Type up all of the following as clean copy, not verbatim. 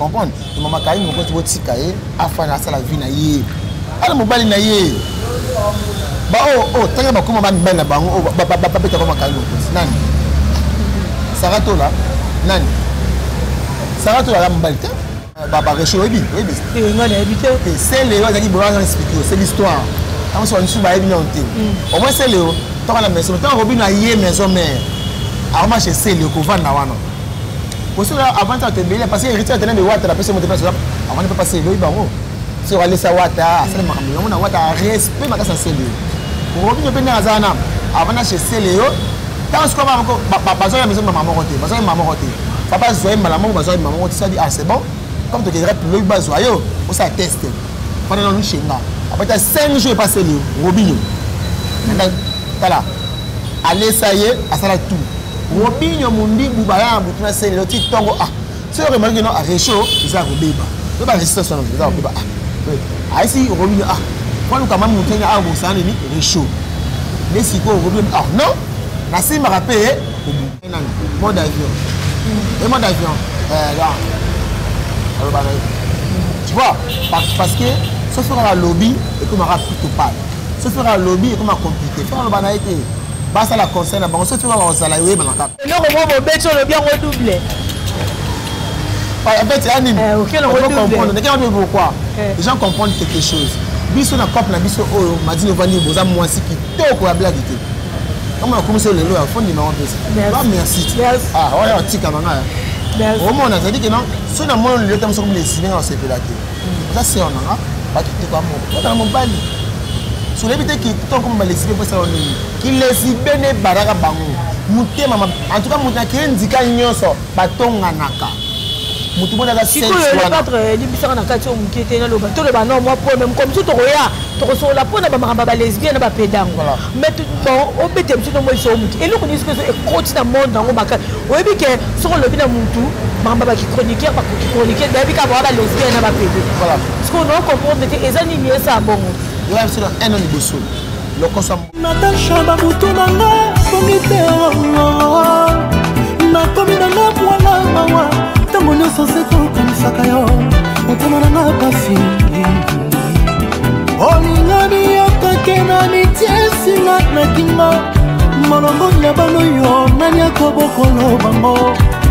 comprendre maman Karine mon côté botika e afana ça la vie na ye ala mobali na ye ba tanga ba kuma ba mbana bango ba peta ba Karine mon côté nani Saratola nani Saratola la mobali te ba réchaud oui ngone habité c'est Léo qui boit expliquer c'est l'histoire on se on ba bien au moins c'est Léo toi la maison toi Robin na ye maison mère alors moi chez c'est Léo ko vendre na wana pour cela avant de te béler parce que héritier de la Wata la personne monter place avant de passer Léo bango si on va laisser Wata c'est le makambo on a Wata respect ma ça c'est Léo pour Robin pe na azana avant de chez c'est Léo tant ce qu'on va encore bazo la maison maman côté bazo maman côté papa zoé maman bazo maman côté ça dit ah c'est bon comme tu dirais le bazo yo on ça teste pendant nous chez là après 5 jours passé Léo Robin voilà allez ça y est à ça la tout Robinho mundi bubaya butuna sele lo titongo c'est remarqué non à réchaud ça robeba to ba resistance non ça robeba si Robinho quand nous quand même monter à bon ça ni réchaud mais si quoi Robinho non na si me rappelle mode avion et mode avion là tu vois parce que ça fera lobby et comme aura plutôt pas ça fera lobby et comme compliqué faire le banalité. Ça la concerne, bon, ce que tu vas voir, ça la oui, non, on va sur le bien redoublé. En fait, anime. Pourquoi les gens comprennent quelque chose. Biso na cop na biso oyo, m'a dit nous venir boza moi si qui toko la blague. Comment on a commencé le lot à fond numéro 2. Merci. Ah, ouais, on tika manga. Au moins on a dit que non, si on a mon le temps sur les cinémas c'est fait là. Ça c'est on a pas tout quoi moi. Dans mon bali. Sur l'éviter qui tant comme les cinémas pour ça on est. Qui les cibene baraka bango. Muté maman. En tout cas muté qui ndika nyonso batonga naka. Mutu bona la siko le patre libisaka na kati omukete na loba to le ba non moi problème comme tout roya to so la pona ba maramba ba lesbienne ba pédango mais bon obete mtu no moi so mutu et loko nisiko e koti na monde ngo baka oyebi ke so le bina mutu maramba ba ki chroniqueur ba ki chroniqueur ba bi ka ba lesbienne ba pédé voilà parce qu'on non comprendre que ezani ni ça bongo yo va sur un an liboso loko sa Natasha ba mutu nanga komite na komina na mwana mawa tango nyonso se tokanisaka yo motema nanga pasi olingani yokoke na mitiesinga na kinga molongo ya bano yo nani akobokolo bango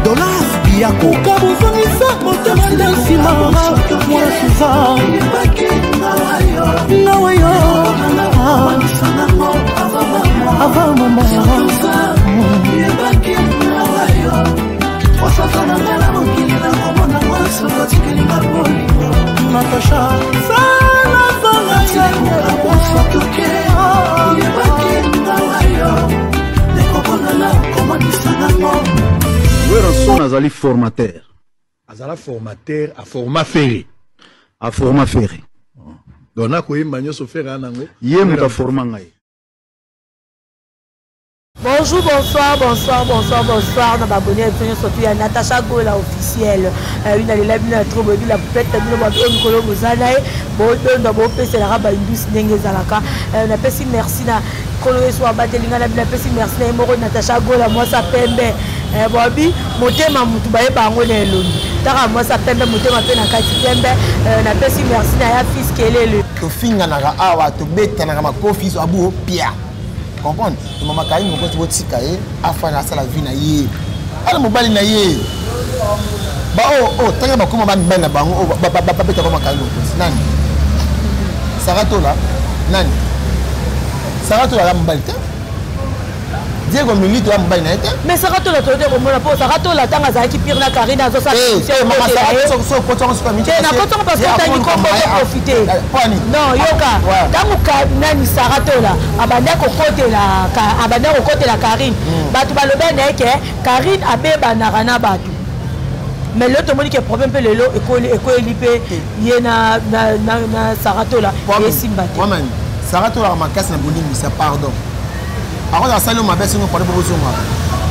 dolas biako kabozongisa motema nde nsima mwasiza nawa yo ava mama Natasha, son azali formateur. Azala formateur à format ferré. À format ferré. Donc na koyemba nyoso ferré anango. Yemu ta format ngai. Bonjour, bonsoir, bonsoir, bonsoir, bonsoir. Nous abonnés surtout à Natasha Gola officielle. Une allée là, une trop bonne, la poupette, nous avons un colo mozanae. Bon, nous avons fait la rabat une douce n'engue zalaka. On a fait si merci na coloé soit batelinga la bien fait si merci na moro Natasha Gola moi ça pembe. Bobi, motema mutu baye bango na eloni. Tara moi ça pembe motema pe na kati pembe. Na fait si merci na ya fils kelele. To finga na awa to beta na ma kofi so abu pia. Comprendre maman Karine mon côté botika e afana ça la vie na ye ala mobali na ye ba tanga ba kuma ba mbana bango ba peta maman Karine nani Saratola nani Saratola la mobali te Diego Milito la mobali na te mais Saratola to de ko mona po Saratola tanga za ki pire na Karine azo sa maman Saratola so ko tongo ko mi na ko tongo parce que tani ko profiter non yoka tangu ka nani Saratola abanda ko kote la Karine batu balobe na ke Karine abeba na rana batu mais l'autre moni que problème pe lelo école yena na Saratola et simbate woman Saratola makasi na bolingi ça pardon alors la salle ma belle pour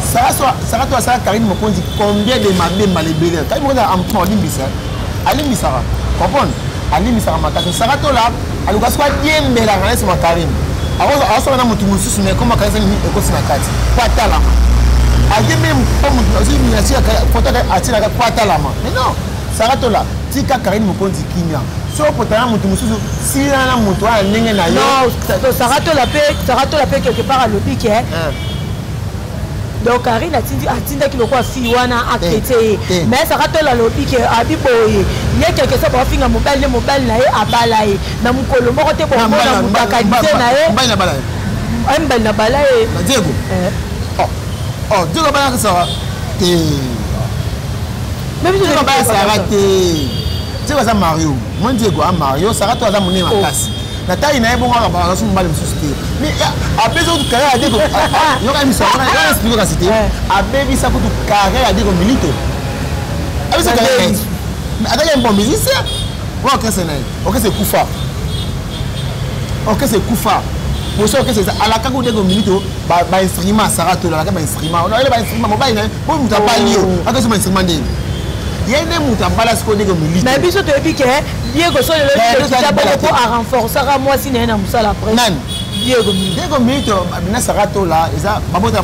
Saratola ça Karine me dit combien de mabe malébélé quand il me dit en limbisa alimbisa comprendre alimbisa makasi Saratola aluka soit yembe la rana sur Karine alors ça na mutu mususu mais comment Karine ni ekosi na kati patalama ayembe comme aussi ni asia photo atira patalama mais non Saratola tika Karine Mokonzi Kimia so potana mutu mususu si na mutu a ndenge na yo non Saratola pe quelque part à lobby qui est donc Karine atinda ki lokwa fi wana akrete mais Saratola lobby qui abiboye ye quelque chose ba finga mobile na ye abala ye na mukolo moko te bon na mutaka dite na ye mbali na bala ye mbali na bala ye na Diego oh Diego bala ça te même si Diego bala ça raté Diego ça Mario moi Diego a Mario Saratola za monema kasi na taille na ebonga ba so mbali msusute mais a besoin de carrière Diego yo ka misa na expliquer ka cité a bebi ça pour carrière Diego milito a ça carrière mais attends un bon musicien ouais OK c'est naï OK c'est Koufa OK c'est Koufa pour ça que c'est à la kago Diego milito ba instrument Saratola la ba instrument on a ba instrument mobile na pour muta pas lio aka so ba instrument ndeni yene muta bala sko Diego milito mais biso to ebi ke Diego so le pour à renforcer moi si na musala après nan Diego milito bina Saratola eza babota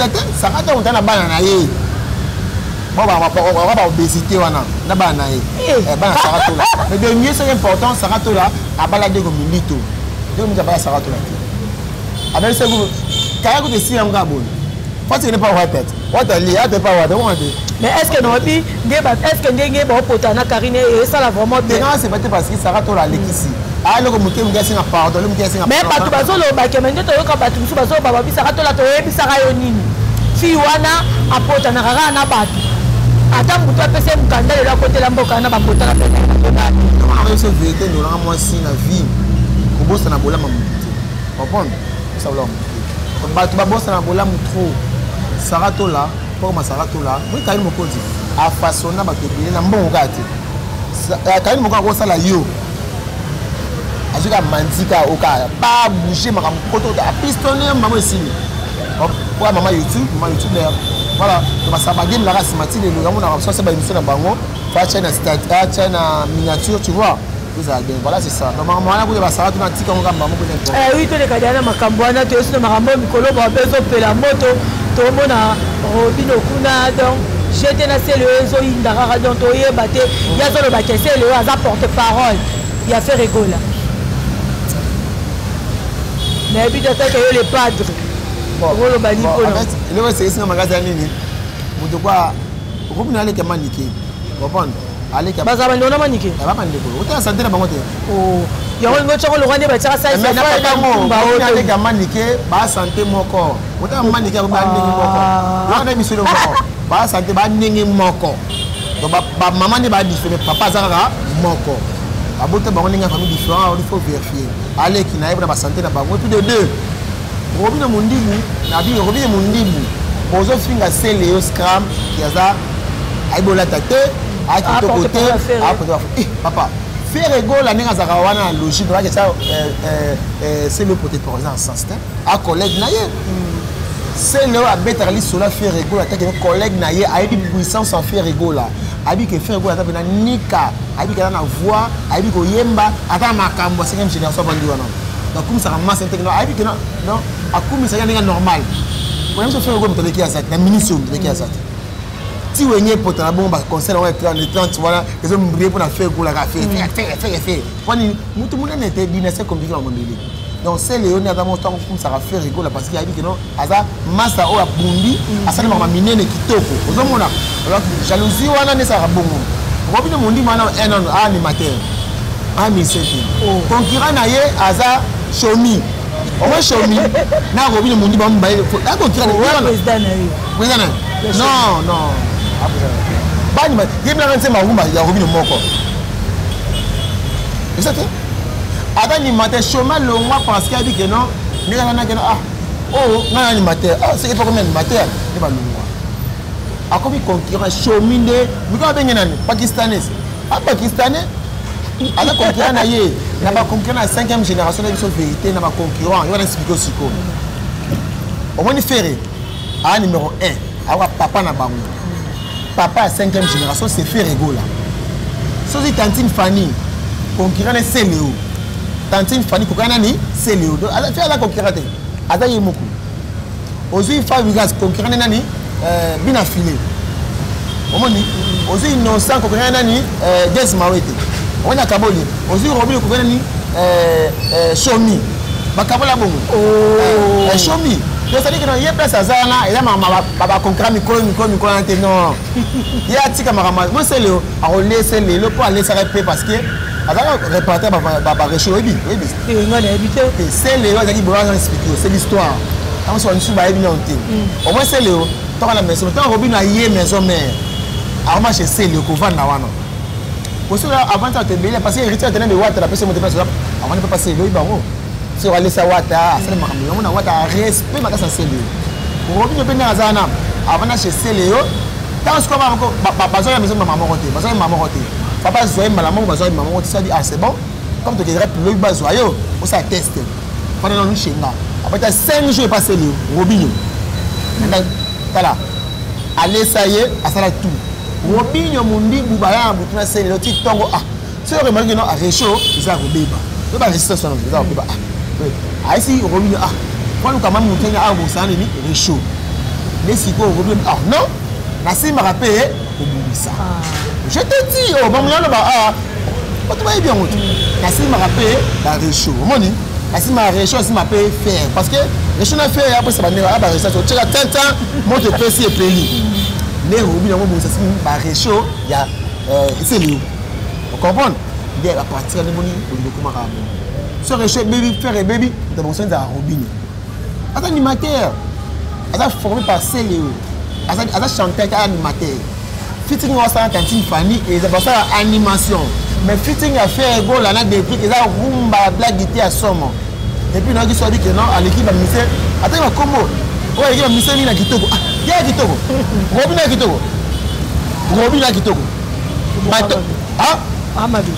te Saratola on tana bana na ye bon ba obésité wana na bana na ye bana Saratola mais de mieux c'est important Saratola a bala Diego milito Diego milito bala Saratola avec ce groupe kaya ko te si anga bon faut que ne pas répète what ali a te pas what mais est-ce que non bi est-ce que ndenge ba potana Karine et ça la vraiment bien non c'est pas parce que Saratola lekisi alors que muté ngasi na pardon le muté singa mais pas tout bazo lo ba kemende to yoka batu musu bazo ba bi Saratola to yebi saka yo nini fi wana apotana kaka na batu ata mutu apese mukanda le côté la mboka na ba potana pe na on va se vérité nous rend moi si na vie ko bossa na bola mamutu comprendre ça vla batu ba bossa na bola mutro Saratola pour ma Saratola oui Karine Mokonzi a façonna ba tebele na mbongo kati Karine Mokonzi ko sala yo azuka mantika oka pas bouger ma koto a pistonner maman ici pour maman YouTube voilà ma sabagé la race matine le on a ça ba émission na bango fa chaîne na miniature tu vois vous allez voilà c'est ça normalement on a pour ba Saratola tika on gamba moko oui to le kadana makambo wana to sino makambo mikolo ba bezo pela moto to mona Robino kuna donc j'étais na c'est le zo indara donc to yeba te ya zo le ba kese le aza porte-parole il a fait rigoler mais puis d'attaque que les padres bon le bani pour en fait il va c'est ça magasin nini muto kwa Robino ale ke manike comprendre ale ke baza ba ndona manike ba manike ko uta santé na bango te oh yango ngo choko lo rwande ba tsa sa na papa mo ba ale ke manike ba santé moko uta manike ko ba ndenge moko wana misolo moko ba santé ba ndenge moko donc ba maman ne ba différent papa zaka moko abota bango ndenge famille différent il faut vérifier ale ki na yeba ba santé na bango tout de deux Robino mundimu na bi Robino mundimu bozo finga seleo scram kiaza aibola tate a to côté papa faire rigole la ninga zaka wana logique donc ça c'est le côté par exemple sens a collègue na ye c'est le a better li sola faire rigole attaque collègue na ye a une puissance en faire rigole abi que faire rigole attaque na nika abi kana na voix abi ko yemba ata makambo 5e génération bandi wana donc comme ça ramasse intégral abi que non a comme ça ninga normal pour même se faire rigole peut être ça na minimum de qui ça si vous avez un bon conseil, on va être 30, voilà, ils ont brillé pour faire pour la faire. Quand tout le monde était dit, c'est compliqué dans le monde. Donc, c'est Léon, à mon temps, comme ça va faire rigoler parce qu'il y a dit que non, à ça, Massa ou à Bundi, à ça, on va miner les kitoko. Vous avez mon alors, jalousie, on a ça bon. Robin Mondi, maintenant, un animateur, un ministère. Concurrent, naïe, à ça, Chomi. Au moins, Chomi, n'a Robin Mondi, bon, bah, il faut. Un concurrent, non, non. Bani ma yebla ngante mahumba ya Robino moko. Vous savez? Ada animateur chômage le mois parce qu'il a dit que non, ni na que ah. Oh, na animateur. Ah, c'est pas comme animateur, ni ba lungwa. Akobi concurrent chômine, vous connaissez nani? Pakistanais. Ah pakistanais. Ala concurrent na ye, na ba concurrent à 5e génération de vérité na ba concurrent, il va expliquer aussi quoi. Au moins faire à numéro 1. Awa papa na bango. Papa à 5e génération c'est fait rigoler. Sozi Tantine Fanny, concurrent c'est Léo. Tantine Fanny concurrent ni c'est Léo. Donc elle fait la concurrente. Ada yemoku. Ozi Fabigas concurrent nani bina filé. omoni ozi innocent ko kana nani Des Mawete on a kaboli ozi Robin ko kana ni Shomi bakabola bongo Shomi donc ça dit que non il y a place à ça là et là ma concret micro non il y a tika marama moi c'est le à laisser le pour aller s'arrêter parce que alors répartir ba réchaud oui c'est le on a dit bon on explique c'est l'histoire on se on ba bien on au moins c'est le tant la maison tant Robin a yé maison mère alors moi je sais le ko vanda wana aussi là avant ça te bien parce que héritier tenait de water la personne monter place avant ne pas passer le baro si on laisse wata ça on a wata respect ma ça c'est le Robin peut na zana avant na chez Célio quand ce qu'on va pas la maison maman côté parce que maman côté papa zoé maman besoin maman côté ça dit ah c'est bon comme tu dirais le besoin yo on ça teste pendant nous chez là après 5 jours passé le Robin voilà allez ça y est à ça tout Robin mundi bubaya butuna Célio ti tongo ah c'est vraiment que non à réchaud ça robeba c'est pas résistance non ça robeba ah ici Robin ah quand nous quand même nous tenir à ça ni réchaud mais si quoi Robin ah non Nassim m'a rappelé ça. Je te dis, oh, bon, tu vas bien. Nassim m'a rappelé la réchaud. Nassim m'a réchaud, Nassim m'a payé faire. Parce que réchaud n'a fait, après ça va venir à la réchaud. Tu as tant de moi je peux essayer de payer. Mais Robin, Nassim m'a réchaud, il y a. C'est lui. Vous comprenez? Il y a la partie de mon ce réchaud, baby, faire et baby, de mon sens à Robin. Attends, animateur. Attends, formé par Célio. Asa chanteur animateur fitting on ça cantine Fanny et ça passe à animation mais fitting a fait go là na depuis que ça rumba blague guitare à somme et puis on dit soit dit que non à l'équipe va misser attends comment ouais l'équipe va misser ni na kitoko ah ya kitoko Robin na kitoko ah Amadou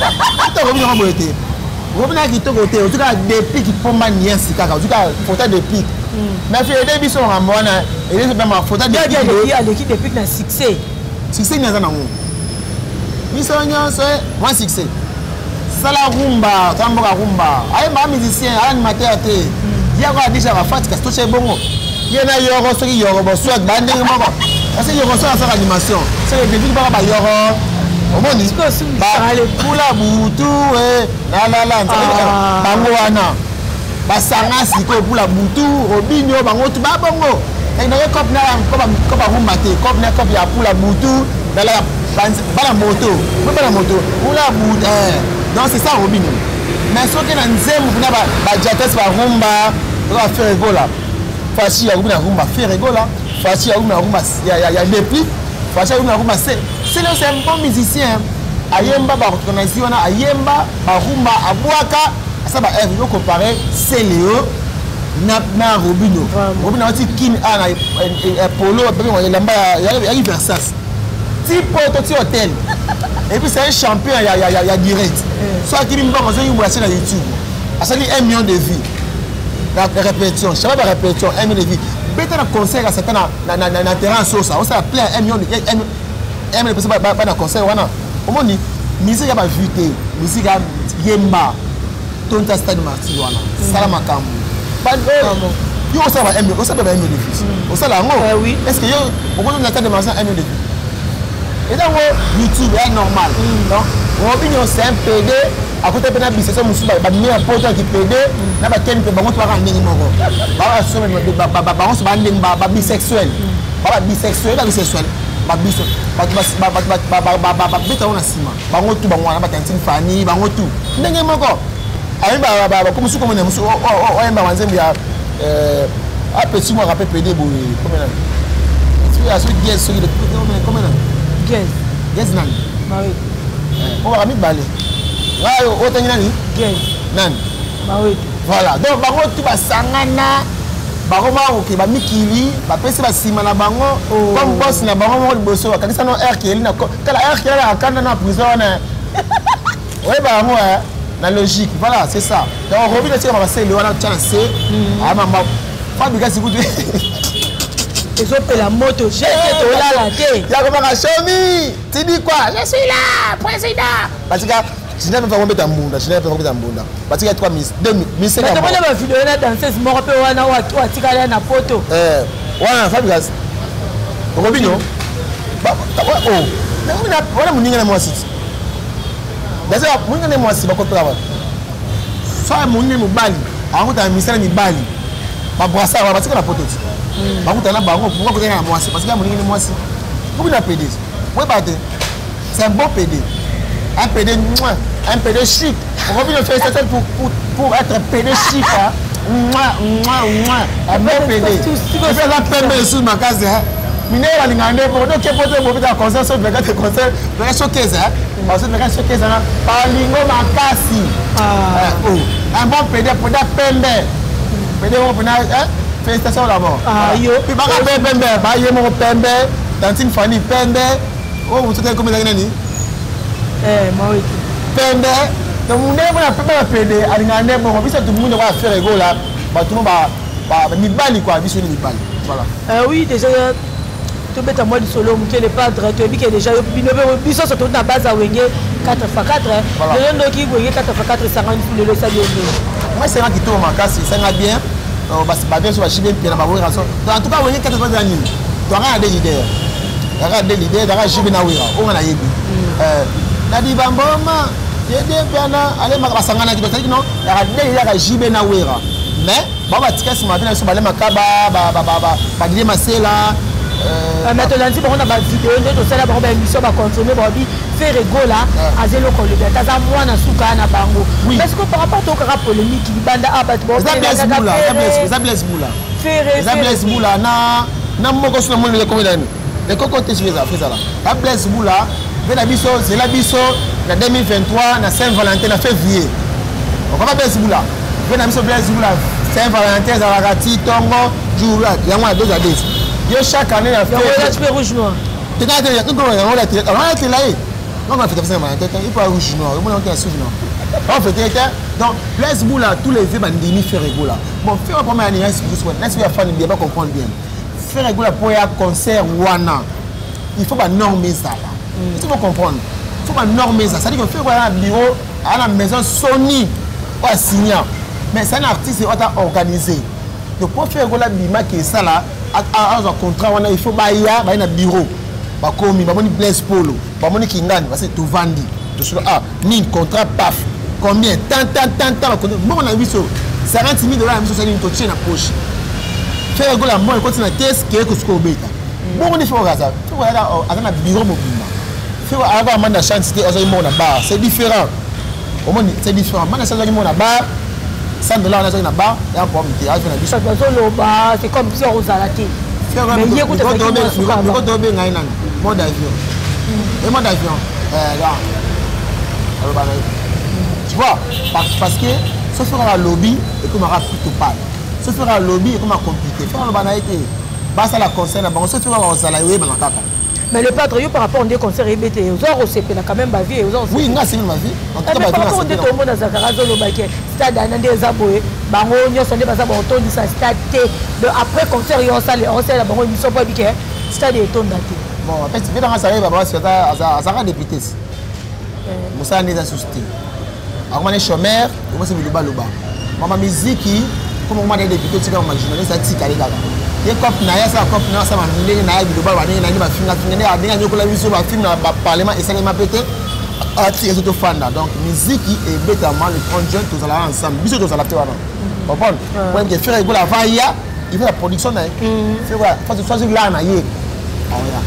attends Robin na boité Robin na kitoko te en tout cas depuis qui pour manier si kaka en tout cas photo depuis mais fait des bisous en moana et les même photo de l'équipe depuis na succès ni za na ngo bisous nyonso moi succès sala rumba tamboka rumba ay ma musicien animateur te ya ko déjà va fatika to che bongo yena yoro so ki yoro bo swag bande moko parce que yoro so ça animation c'est le début ba yoro au moins disco ba le pula butu la bango wana basanga siko pour la butu Robinho bango tu ba bongo et na cop na cop rumba te cop na cop ya pour la butu dans la moto pour la butu donc c'est ça Robinho mais ce que na nzembo na ba jates ba rumba va faire rigola faci ya rumba faire rigola faci ya rumba ya depuis faci ya rumba c'est un bon musicien ayemba ba reconnaissance wana ayemba ba rumba abwaka ça va être comparé Célio na Robinho aussi kin ana polo il y a Versace type petit hôtel et puis c'est un champion il y a direct soit qui me pense une boîte sur YouTube ça dit 1 million de vues la répétition je sais pas répétition 1 million de vues bête na concert à certains na terrain sauce ça ça plein 1 million de 1 million de personnes pas na concert wana au moins musique ya ba vuité musique ya yemba tonta stade marti wana salama kambu yo ça va aimer ça peut aimer le fils au ça là oui est-ce que yo on connaît la stade de marti aimer le et donc YouTube est normal donc Robinho c'est un PD à côté de la bisection musuba ba meilleur pote qui PD na ba ken pe bango to rendre ni moko ba so ba on se ba ndeng ba bisexuel ba bisexuel ba bisexuel ba beta on a sima bango tu bango na ba tantine Fanny bango tu ndenge moko ayi ba comme si comme on musu o emba wanzembe ya a petit moi rappel PD bo comme là tu as ce guest sur le comment là guest nan Marie on va mettre balé là o tangi nani nan Marie voilà donc bango tu ba sangana bango ma ok ba mikili ba pesi ba sima na bango comme boss na bango mo bosso kanisa no RKL na kala RKL akanda na prison na ouais bango la logique voilà c'est ça donc Robin c'est va passer le wana chance ah maman fabriquer si vous ils ont la moto j'ai été là la tête il y a comment Chomi tu dis quoi je suis là président parce que je n'ai pas mettre en bunda parce qu'il y a 3 miss 2 miss c'est mais comment la vidéo là danseuse mo pe wana wa tika na photo wana fabriquer Robinho wana moninga na mwasi déjà moninga na mwasi bakopela wana soit moninga mobali akuta misala mibali babrasa wana batika na pototi bakuta na bango pourquoi kotenga na mwasi parce que moninga na mwasi beaucoup na PD ouais bate c'est un bon PD un PD chic on va bien faire ça pour être PD chic hein un bon PD tu fais la peine sur ma case hein minera lingande pour donc kepote bo bita concert so beka te concert beka showcase hein parce que beka showcase na palingo makasi un bon PD pour da pembe PD on pena hein félicitations d'abord yo puis baka pembe ba yemo pembe Tantine Fanny pembe oh vous êtes comme nani moi oui pembe donc on est na pembe PD alingande bo bisa tout le monde va faire ego là ba tout ba mibali quoi biso ni mibali voilà oui déjà tout bête à moi du solo qui le padre tu as déjà biso surtout na base à wenge 4x4 le ndo ki wenge 4x4 50 le salut moi c'est un qui tourne makasi ça va bien ba bien sur ba chibe bien na ba wera so en tout cas wenge 4x4 nini tu as des idées dara chibe na wera on na yebi na di bamboma yede bana ale makasangana ki bataki no ya chibe na wera mais baba tikasi mabina so bale makaba ba dile masela maintenant on a ba vidéo de ça là ba émission ba continuer ba bi faire rigolo là azelo ko le beta za mwana suka na bango parce que par rapport au cas polémique qui banda abat bo Zables Moula na moko so na moni le komela ni le koko te chiza feza là Zables Moula vena biso c'est la biso na 2023 na Saint-Valentin na février on va Zables Moula vena biso Zables Moula Saint-Valentin za rakati tongo jour là yango a 2 à 10 yo chaque année la fête rouge noir tu as dit que on l'a tiré là on va faire ça il faut rouge noir on va faire rouge noir on fait donc Blaise Moula tous les vieux bandini faire rigolo bon faire pas mal n'est-ce que fan bien pas comprendre bien faire rigolo pour un concert wana il faut pas normer ça là il faut comprendre il faut pas normer ça ça dit que faire un bureau à la maison Sony pas signer mais c'est un artiste qui va organiser donc pour faire rigolo bima qui ça là à un contrat il faut baya na bureau ba komi ba moni Blaise Polo ba moni Kingani parce que tu vandi tu sur ni contrat paf combien tant bon on a vu ça 50 000 $ ça une toche na poche faire go la moi continue na test que ce ko beta bon on fait ça tu vois là à bureau mobile faire avoir amanda chance te ozo mo na bar c'est différent au moins c'est différent man ça mo na bar $100 na ça na bar et encore me dire na biso c'est comme si on s'arrêtait mais il écoute mode avion et mode avion là tu vois parce que ce sera un lobby et comme aura plutôt pas ce sera un lobby et comme compliqué faire le banalité bas à la concert là bon ce sera au salarié dans kaka mais le patron par rapport au concert répété aux heures au CP là quand même ma vie aux heures oui nga c'est ma vie en tout cas par rapport au tout monde dans Zakara Zolo baké stade anande zaboé bango nyonso nde baza ba otondi sa stade après concert yo sale on sale bango biso pa biké stade etonda te bon en fait c'est dans ça va parce que ça député Moussa Neza susté alors on chômeur comment c'est le baloba maman musique comme on a des députés c'est comme journaliste ça tika les gars ye cop na ya ça cop na ça ma ndenge na ya biloba ba ndenge na ni ba finga finga na ndenge nyokola biso ba film na parlement et ça les m'a pété ati ezo to fanda donc musique et bêtement le prendre jeune tous allons ensemble biso tous allons wana comprendre pour que faire ego la vaia il fait la production na c'est quoi faut choisir là na ye ah voilà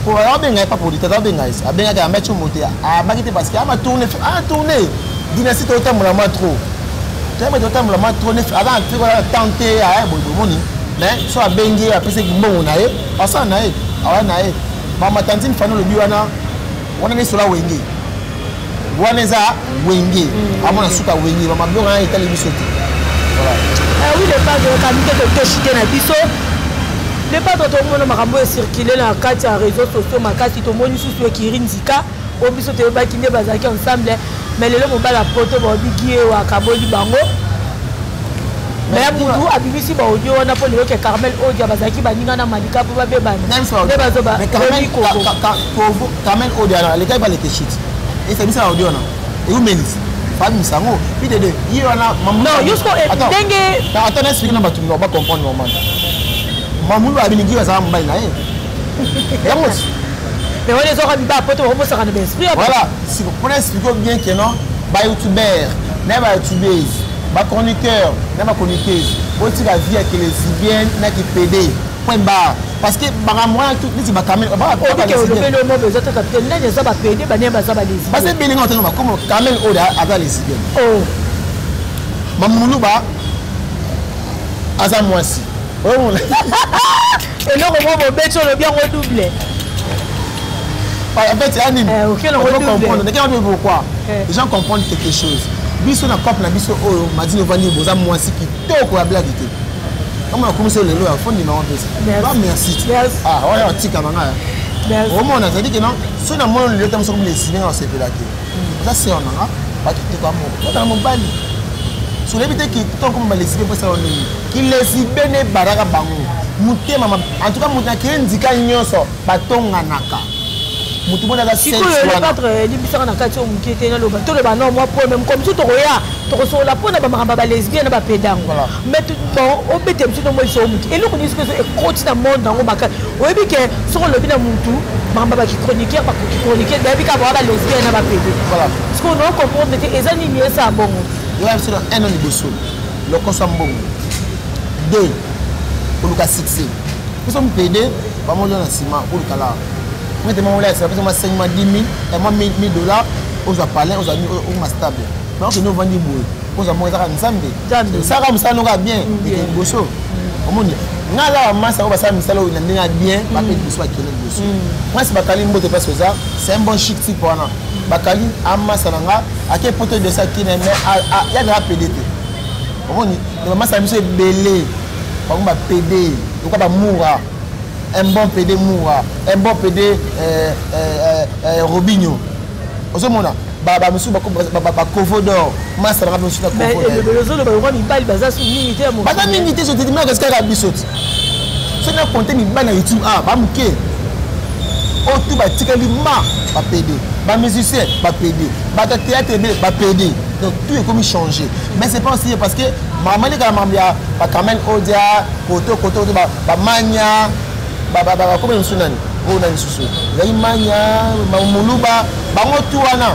pour alors ben pas producteur ben guys a ben ga mettre monter a bagité parce que a tourner dynastie to temps la trop tellement de temps la trop ne avant tu vas tenter à bon moni mais soit bengi après c'est bon na ye asa na ye awa na ye mama tantine fano le biwana wana ne sola wenge wana za wenge amona suka wenge mama bio na itali bisoti voilà oui le pas de qualité de toshite na biso le pas de tout monde makambo circuler na kati ya réseaux sociaux makati to moni susu kirinzika o biso te ba kinde bazaki ensemble mais le mobile poto ba bigie wa kaboli bango mais Boudou abimisi ba audio wana po le ke Carmel audio bazaki baninga na malika po ba bebana ne bazo ba Carmel audio na le kai ba le shit et c'est ça audio na et ou menis fami sango puis de hier wana non juste dengue attends explique na batu ba comprendre moment mamulu abinigi ba za mbali na yamos mais on les aura mis bas pour te remonter à l'esprit. Voilà, si vous prenez expliquer bien que non, bah youtubeur, n'est pas youtubeuse, bah chroniqueur, n'est pas chroniqueuse, aussi la vie avec les lesbiennes, n'est qui pédé, point barre. Parce que bah moi tout les bah quand même bah le mot besoin de capitaine là lesaba pédé bah n'est pas ça bah les. Parce que bien on entend comme quand même au avec les lesbiennes. Oh. Mamoulou bah Asa moi si. Oh. Et là on va mettre sur le bien redoublé. En fait, anime. OK, on va comprendre. Pourquoi les gens comprennent quelque chose. Biso na couple na biso oyo madi no vandi boza moi si qui toko ya blague te. Comment on a commencé le lot à fond numéro 2. Merci. Ah, on a tika manga. Merci. Au moins on a dit que non, si on a moins le temps sur les cinémas on s'est fait la tête. Ça c'est on a pas tout comme moi. On a mon bali. Sur l'éviter qui tant comme les cinémas pour ça on est. Qui les bene baraka bango. Muté mama en tout cas muté qui ndika nyonso batonga naka. Mutu bona la siko le patre libisaka na kati o mukete na loba to le ba non moi problème comme tout roya to so la pona ba maramba ba lesbienne ba pédang mais tout bon o bete mtu no moi so mutu et le ko disque e coach na monde ngo baka o ebi ke so le bina mutu maramba ba ki chroniqueur ba ki chroniqueur ba bi ka ba lesbienne ba pédé voilà parce qu'on on comprendre que ezani ni ça bon yo ya sur un an liboso le kosambongo 2 pour le cas 6 nous sommes pédé ba mo na ciment pour le cas là. Maintenant, on laisse, on a 5 000, 10 000, et moi 1 000 $, on va parler, on va on stable. Mais on nous vend des boules, on va manger un samedi. Ça comme ça, nous va bien, et que nous bossons. On dit, nous avons masse, on va ça, nous allons bien, pas que nous soyons qui nous bossons. Moi, c'est Bakali Mbote parce que ça, c'est un bon chic type pour nous. Bakali, Amma Salanga, à quel poteau de ça qui n'est pas, il y a de la pédé. On dit, nous masse, nous sommes belés, on va pédé, on va mourir. Un bon PD Moura, un bon PD Robinho. Au moment là, monsieur Kovo d'or, ma sera monsieur Kovo d'or. Mais le zone de Rwanda, il parle de ça sur l'unité. Madame l'unité, je te dis, mais qu'est-ce qu'elle a bisous? Ce n'est pas une balle à YouTube. Ah, pas mouké. Oh, tout va tirer l'humain, pas PD. Bah, musicien, pas PD. Bah, théâtre, pas PD. Donc, tout est comme changé. Mais c'est pas aussi parce que maman, les Kamambia, pas Kamel Odia, Koto, bah, Mania. Comment on sonne? On a une sous. Mania, Mamouluba, Bangotuana.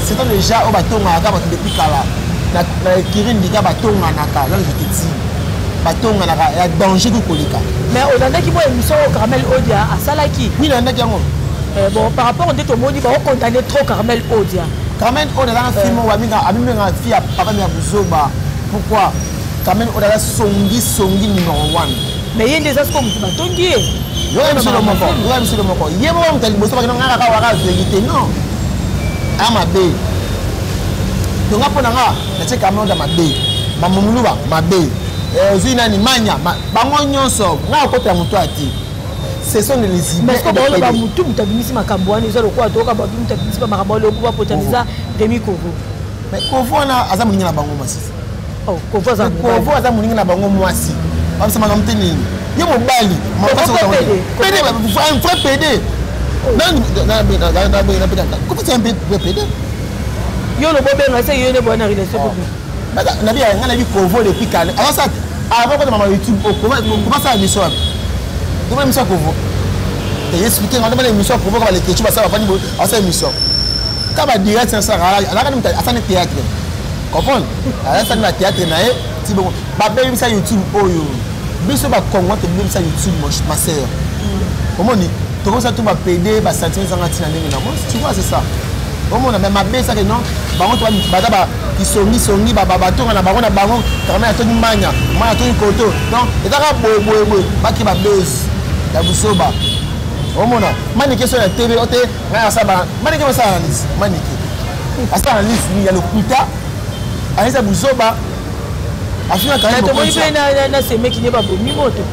C'est déjà au bâton à Gaba depuis Kala. La Kirin dit bâton à Naka. Là, je te dis. Bâton à Naka. Il y a danger de Kolika. Mais on a qui voit une émission au Caramel Odia à Salaki. Oui, il y en a qui ont. Bon, par rapport au détour, on dit qu'on condamne trop Caramel Odia. Caramel Odia, dans un film où on a une fille à Papa Miabouzoba. Pourquoi? Caramel Odia, Songi numéro 1. Mais il y a des aspects comme tu m'as tongué. Yo monsieur le moko, yo monsieur le moko. Yebo mtali boso bakino ngaka ka waka vérité non. Ama be. Donc apona nga, na cheka amanda mabe. Mamumuluba mabe. Zina ni manya, bango nyonso, nga okota mutu ati. Ce sont les lesbiennes. Mais comme on va mutu mutabimisi makambwani zo lokwa toka ba mutabimisi ba makambwa lokuba potaniza Demi Kovo. Mais Kovo na aza muninga na bango masisi. Oh, Kovo aza muninga na bango mwasi. Parce que ma femme tenait. Il y a mon bali. Mon frère PD. Un frère PD. Comment tu es un peu PD? Il y a le bon ben, c'est une bonne relation. Nabi a vu Kovo depuis Calais. Avant ça, avant que maman YouTube, comment ça a mis ça? Comment ça Kovo? Tu as expliqué quand on a émission Kovo comment les questions ça va pas niveau à cette émission. Quand on direct ça ça là quand on a théâtre. Comprendre? À ça na théâtre naé. Si bon, babé ça YouTube oyo. Biso ba Congo te biso ça YouTube ma sœur. Comment dit? Tu commences à tout ba PD ba sentir ça ngati na ndenge na moi. Tu vois c'est ça. Comment on a même babé ça que non. Ba on to ba qui songi ba to na ba na bango quand même to manya. Moi to koto. Non, et ça boy ba ki ba base. Ya busoba. Comment on manike sur la TV ote na ça ba manike ça analyse. Manike. Asa analyse ni ya le kuta. Aisa busoba. Afina quand même moi na c'est mec qui n'est pas bon ni moto.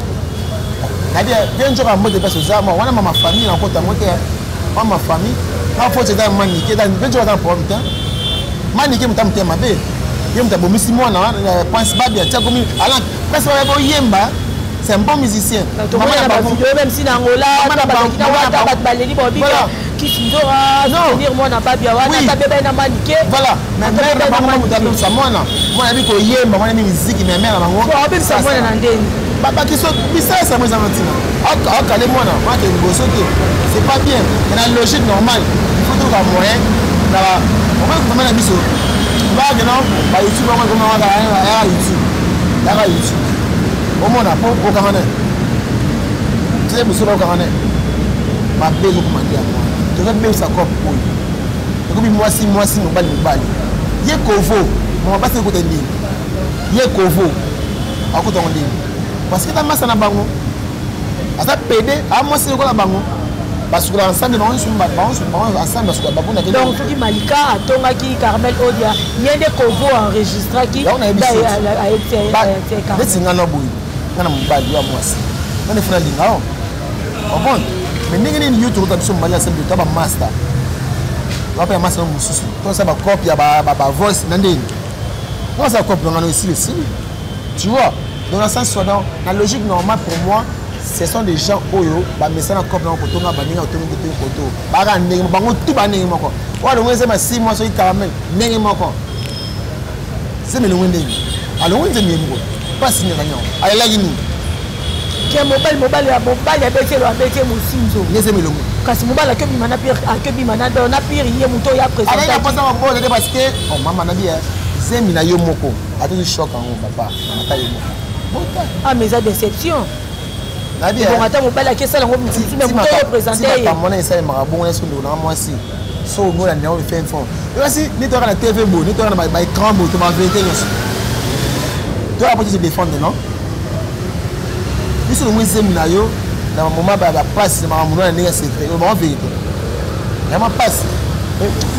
Nadia bien jour à mode parce que ça moi on a ma famille en côté moi ma famille quand faut c'est dans manique dans bien jour dans problème temps manique mutam tema be yem ta bomisi moi na pense pas bien tiens comme ala parce que ba yemba c'est un bon musicien maman na vidéo même si na ngola na ba kina wata ba baleli bo bika kisindora venir moi na pas bien wana ta bébé na manique voilà mais mère na maman mutam sa moi na moi na bi ko yemba moi na musique mais mère na bango ko abi sa moi na ndeni qui sont bizarres, ça, moi, ça m'a dit. Moi, c'est pas bien. Mais la logique normale, il faut trouver un moyen. On va comment la biseau. Va maintenant, YouTube, on va comment YouTube. Au moins, on a pas au Cameroun. Tu sais, monsieur, au Cameroun. Ma belle, comment dire, moi. Tu vas bien sa copie. Donc, moi, si, mon bal. Yé Kovo, on va pas se côté de Yé Kovo, à côté de l'île. Parce que dans ma sana bango, à ça pédé, à moi c'est quoi la bango? Parce que l'ensemble de nous sommes ensemble parce que la bango n'a que. Donc, qui Malika, Tonga, qui Carmel Odia, il y a des Kovo enregistrés qui. On a été. C'est un aboui. On a mon bal, moi aussi. On est final d'Inga. On va. Mais n'importe quel YouTube, tu as besoin de malade, c'est de master. On va master mususu. Quand ça va copier, ba voice, nandé. Comment ça copie on a ici ici. Tu vois. Dans le sens dans la logique normale pour moi, ce sont des gens oyo, ba message na copie na photo na ba ninga otomi kote photo. Ba ga ndenge bango tout ba ndenge moko. Wa le mweze ma 6 mois so caramel ndenge moko. C'est me le ndenge. Alors on ndenge moko. Pas signer rien. Allez la gini. Ke mobile ya betelo abete musinzo. Ngeze me le moko. Kasi mobile ke bimana pire ke bimana do na pire ye muto ya président. Allez la pasa ma bon parce que oh maman na bien. C'est mina yo moko. A tout choc en papa. Na taille moko. Ah, mais la déception. Bon, attends, mon père, qu'est-ce que c'est que vous représentez? So, nous, la néo, fait un fond. Et aussi, nous avons la TV, nous avons la écran, nous avons la vérité. Tu vas se défendre, non? Nous sommes les séminaires, dans le moment où la passe, nous avons la secret, nous avons la vérité. Nous avons la passe.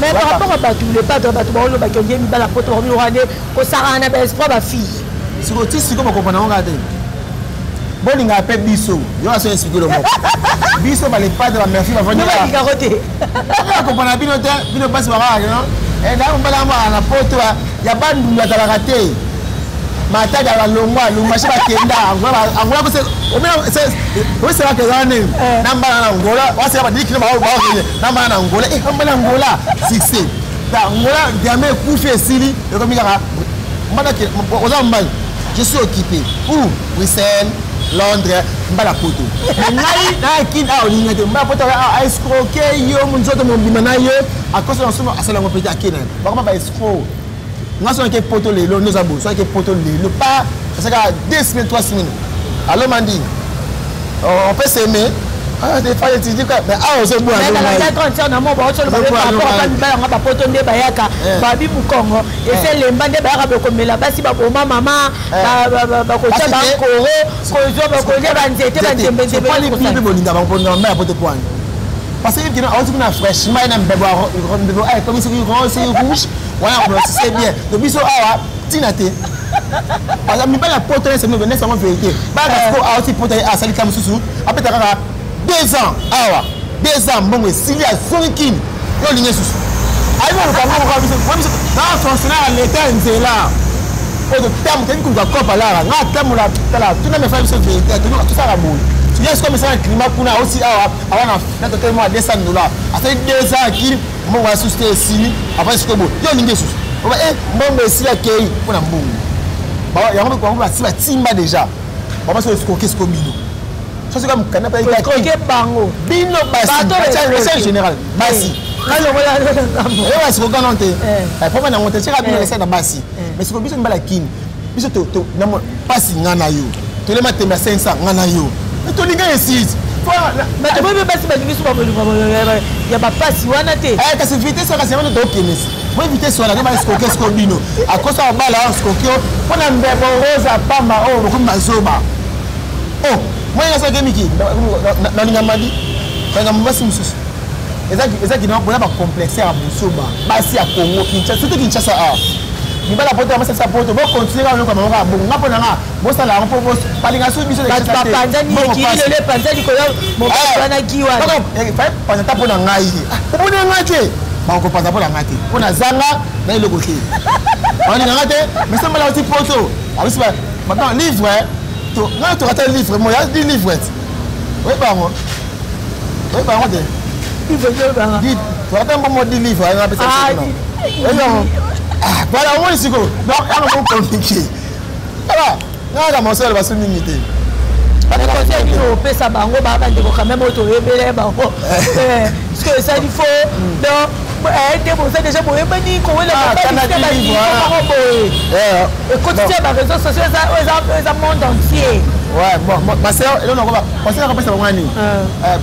Mais par rapport à Batou, le pas de Batou, qui ont mis la pote, on a dit que Sarah n'a pas espoir, ma fille. Si vous dites que vous comprenez, regardez. Bon, il y a un peu de biseau. Je vais vous expliquer le mot. Biseau, les pas de la mère fille va venir. Vous avez caroté. Vous comprenez bien, vous passez par là. Et là, on va avoir la pote. Il n'y a pas de raté. Ma tête à la longue, le machin va kenda. Angola, c'est là que j'en ai. Namba Angola, on s'est dit qu'il va avoir Namba Angola. Et comme Angola, succès. Angola, jamais couché Sili. Et comme il y a je suis occupé. Où? Bruxelles, Londres, Mbala Poto. Mais là, qui a ligne de Mbala Poto a escroqué, yo, mon jour de mon bimanayo, à cause de l'ensemble, à cela, on peut dire à Kenan. Comment va escroquer? Nous sommes qui poto les lots, nous avons besoin qui poto les lots. Pas, parce que 2 semaines, 3 semaines. Alors, Mandi, on peut s'aimer. Ah, des fois, tu dis quoi? Mais ah, on se boit. Mais dans la grande sœur, on va sur le rapport à la poto de Bayaka, Babi Mukongo, et c'est les bandes de Bayaka comme la base, maman, maman, Bakocha, Bakoro, Kozo, Bakoja, Banzete, Banzete, c'est pas les plus bonnes dans mon mère pour te prendre. Parce qu'il y a un fraîchement, il y a un bébé, comme c'est rouge, voilà, c'est bien. Le biseau, ah, Tinate. Alors, mais pas la poto, c'est une vérité. Pas la poto, aussi poto, à Sali Kamsusu, après, 2 ans, awa, 2 ans, bon, s'il y a Sonikin, il y a une sous. Aïe, on va fonctionnaire à l'État, c'est là. Pour le terme, tu as dit qu'on va couper là, là, terme, là, tout le monde fait une vérité, tout ça, la boule. Tu viens comme ça, un climat pour nous aussi, avant, on a totalement descendu là. Après 2 ans, qui, on va soutenir ici, après, c'est comme il y a une sous. On va, bon, mais s'il y a qui, on a un boum. Il y a un peu de temps, on va timba déjà. On va se escroquer ce combiné. C'est comme canapé avec bango. Bino Bassi. C'est général. Bassi. C'est ce qu'on a noté. La première monté, c'est rapide de la Bassi. Mais c'est que bisous la kin. Bisous to Bassi ngana yo. Tu les matés 500 ngana yo. Mais tu les gars ici. Mais tu peux pas se mettre sur il y a pas Bassi wana té. Eh que c'est vitesse ça c'est vraiment de kemis. Moi vitesse sur la game escroquer ce combino. À cause ça va là escroquer. On a mbebo rosa pamba oh comme mazoba. Oh moi il y a ça qui dans l'ingamadi dans l'ingamadi mususu eza qui donc on a pas complexer à Boussoba basi à Congo Kinshasa surtout Kinshasa ah ni ba la poto ma ça poto bon continuer à comme on va bon ngapa na bon ça là on propose palingaso biso de Kinshasa panzani qui le panzani ko mo bana kiwa fa panzata pona ngai on est ngate ba ko panzata pona ngate on a zanga na ile côté on est ngate mais ça mala aussi poto avec ça maintenant livre non, tu as un livre, moi, il y a 10 livres. Oui, par moi. Oui, par moi. Tu as un bon mot de livre. Voilà, moi, ici. Donc, il y a un bon compliqué. Voilà, là, mon soeur va se limiter. conseil bino opesa bango bandeko quand même otoyebele bango parce que ça il faut donc nde boza déjà boyebani koweekotisia baréseau sociaux eza monde entier. Ouais, bon, ma sœur, elle on va passer à passer à Wani.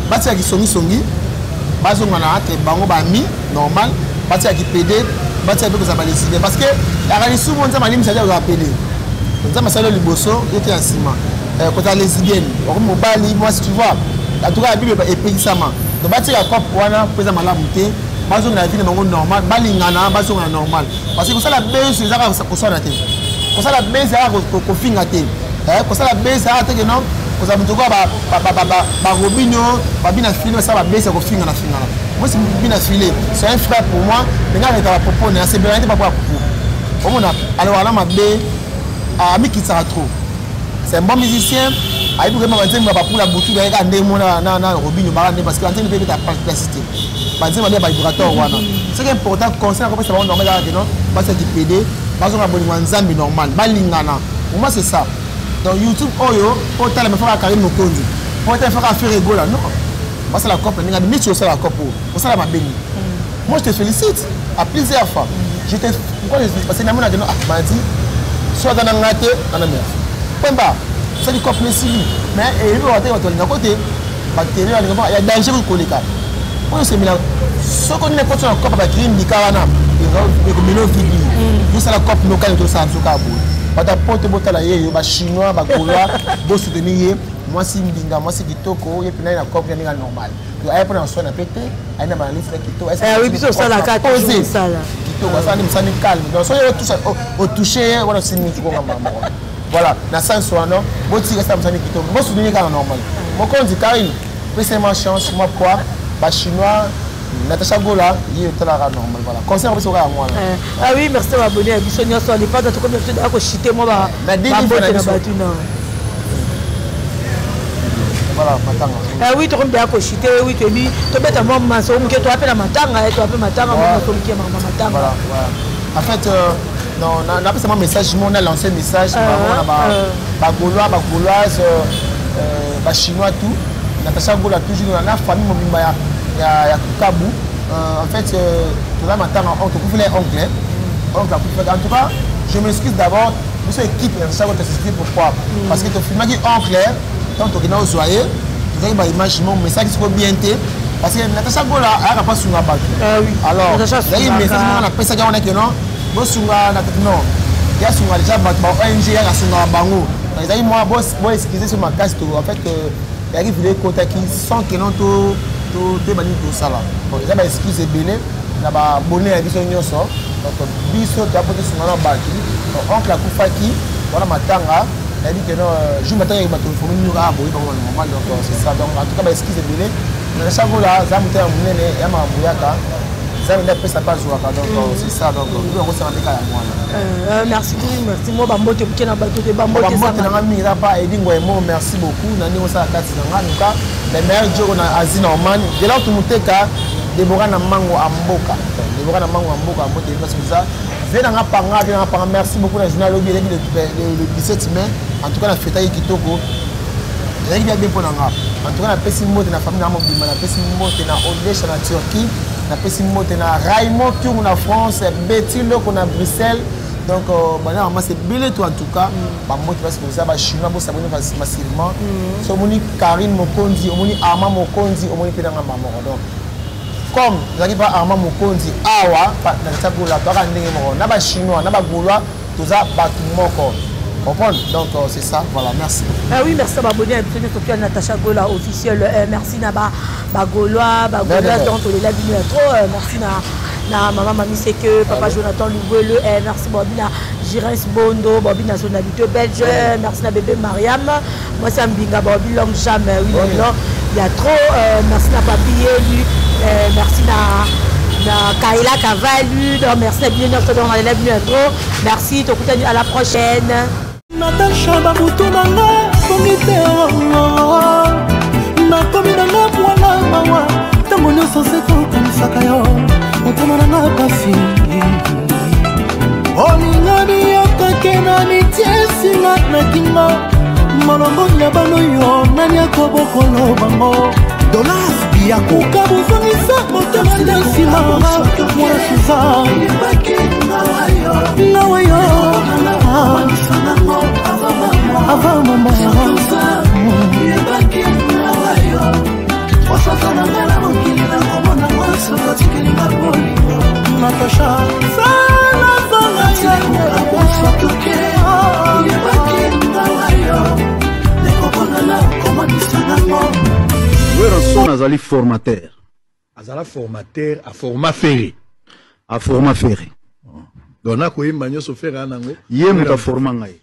Bâtir qui songi, bâtir on a que bango bami normal, bâtir qui PD, bâtir que ça va décider parce que la réalisation on ça m'a dit ça doit PD. On ça m'a salé le bosso, il était en ciment. Quand tu es lesbienne, on me bali moi si tu vois. En tout cas la Bible est payée ça ma. Donc bâtir la cop wana présent mala monter, bâtir na vie de bango normal, balingana bâtir on normal. Parce que ça la baisse c'est ça ko so na té. Ko ça la baisse ça ko finga té. Comme ça la baisse ça que non comme ça mutuko ba robinho ba bina filé ça ba baisse ko finga na finga moi c'est bina filé c'est un frère pour moi mais là il va proposer c'est bien pas pour au monde alors là ma bé ami qui sera trop c'est un bon musicien aïe pour vraiment dire ba pour la boutou ba ka ndemo na robinho ba parce que antenne peut ta plasticité ba dire ba vibrateur wana c'est important conseil comme ça on normal là que non ba c'est du PD ba so ba bonima nzambi normal ba lingana pour moi c'est ça. Dans YouTube, autant les faire Karim Mokondi, autant faire affaire rigola. Non, moi c'est la cop, mais mis sur la cop pour ça la m'a béni. Moi je te félicite à plusieurs fois. J'étais pourquoi parce que n'a m'a dit soit dans un raté dans la mer. Point bas, c'est du cop mais si mais il va être à côté. Bactéries, il y a danger pour les cas. Moi c'est là. Ce qu'on est contre la cop avec crime du carana, il va mélo vidi. Nous c'est la cop locale de ça en tout cas. Bata pote botala yeyo ba chinois ba gaulois bo soutenir moi si mbinga moi si kitoko et puis na cop ya ninga normal yo ay prendre soin na pété ay na ba liste kitoko oui biso ça la carte poser ça là kitoko ça ni msani calme donc so yo tout ça au toucher wala sini tu ko ngamba voilà na sens wana bo ti resta msani kitoko bo soutenir ka normal mo ko ndi Karine pese ma chance moi quoi ba chinois Natacha Gola, il est là normal voilà. Concert on va moi. Ah oui, merci à abonner à Bissonia sur les pas de comme d'habitude à chiter moi ba. Voilà, matanga. Ah oui, tu comme bien à chiter, oui, tu dis, tu mets ta maman maso, on que tu appelles matanga, tu appelles matanga, moi comme qui maman matanga. Voilà, voilà. En fait non, on a pas message, on a lancé message ba Gaulois, ba chinois tout. Natacha Gola toujours dans la famille mobimba ya Kukabu. En fait, tout ça maintenant, on te couvre les ongles. En tout cas, je m'excuse d'abord. Nous sommes équipe, ça va te expliquer pourquoi. Parce que tu filmes qui oncle, quand tu es au soyer, tu as une image, mais ça qui se bien été. Parce que Natacha Gola, elle n'a pas sur la bague. Alors, il y a un message, on a pensé qu'on a que non. Nous sommes non. Il y a déjà ONG, il y a sur la bango. Moi, moi, excusez sur ma case, en fait, il arrive des côtés qui sont que non tout bani tout ça là. Bon, ils ont excuse belé, na ba bonnet à biso nyoso. Donc biso tu as porté sur la baki. Donc oncle Akufaki, voilà matanga, il dit que non, je m'attends il m'a téléphoné nous a boy dans le moment donc c'est ça. Donc en tout cas ba excuse belé. Na chaque là, ça muté munene ya ma mbuyaka. Ça ne peut pas jouer donc c'est ça donc on va se rendre à moi. Merci moi bambote qui na bato de bambote ça. Bambote na mira pas et dingo emo merci beaucoup. Nani on sa kati na nganuka. Les meilleurs jours on a Asie Norman. De là tout muteka Deborah na mango amboka. Deborah na mango amboka mbote parce que ça. Venanga panga merci beaucoup la journal le 17 mai. En tout cas la fête à Kitoko. Il y a bien pour nanga. En tout cas la pessimiste de la famille na mobima la pessimiste na Odèche na Turquie. Na pessimiste na Raymond qui on a France, Betty Lo qu'on a Bruxelles. Donc normalement c'est belé tout en tout cas. Ba mot parce que ça ba chinois bo s'abonner facilement. So moni Karine Mokondi, moni Armand Mokondi, moni pedanga maman. Donc comme j'arrive pas Armand Mokondi awa pa na tabola to ka ndenge mo na ba chinois na ba gaulois tout ça ba tout moko. Comprendre? Donc c'est ça, voilà, merci. Ah oui, merci à m'abonner à Sophia Natacha Gola officiel. Merci Naba Gaulois, donc les labs trop. Merci na maman Mami c'est que papa Jonathan Louveleux, merci Bobina Girens Bondo, Bobina son habitué belge, merci na bébé Mariam. Moi c'est Mbinga Bobi Long Jam, oui, il y a trop. Merci na Papi Élu, merci na Kaila Kavalu, merci na bien notre dans les labs trop. Merci, à la prochaine. Natacha babutu nanga komite nakomi nanga mwana mawa ntango nyonso se tokanisaka yo motema nanga pasi olingani yokake na mitiesinga na kingo molongo ya bano yo nani akobokolo bango dolas biako kabuzongisa motema nde nsima mwana suzan nawa yo ava mama Natasha Son azali formateur. Azala formateur à format ferré. A format ferré. Donc na koyemba nyoso ferré anango. Ye muta forma ngai.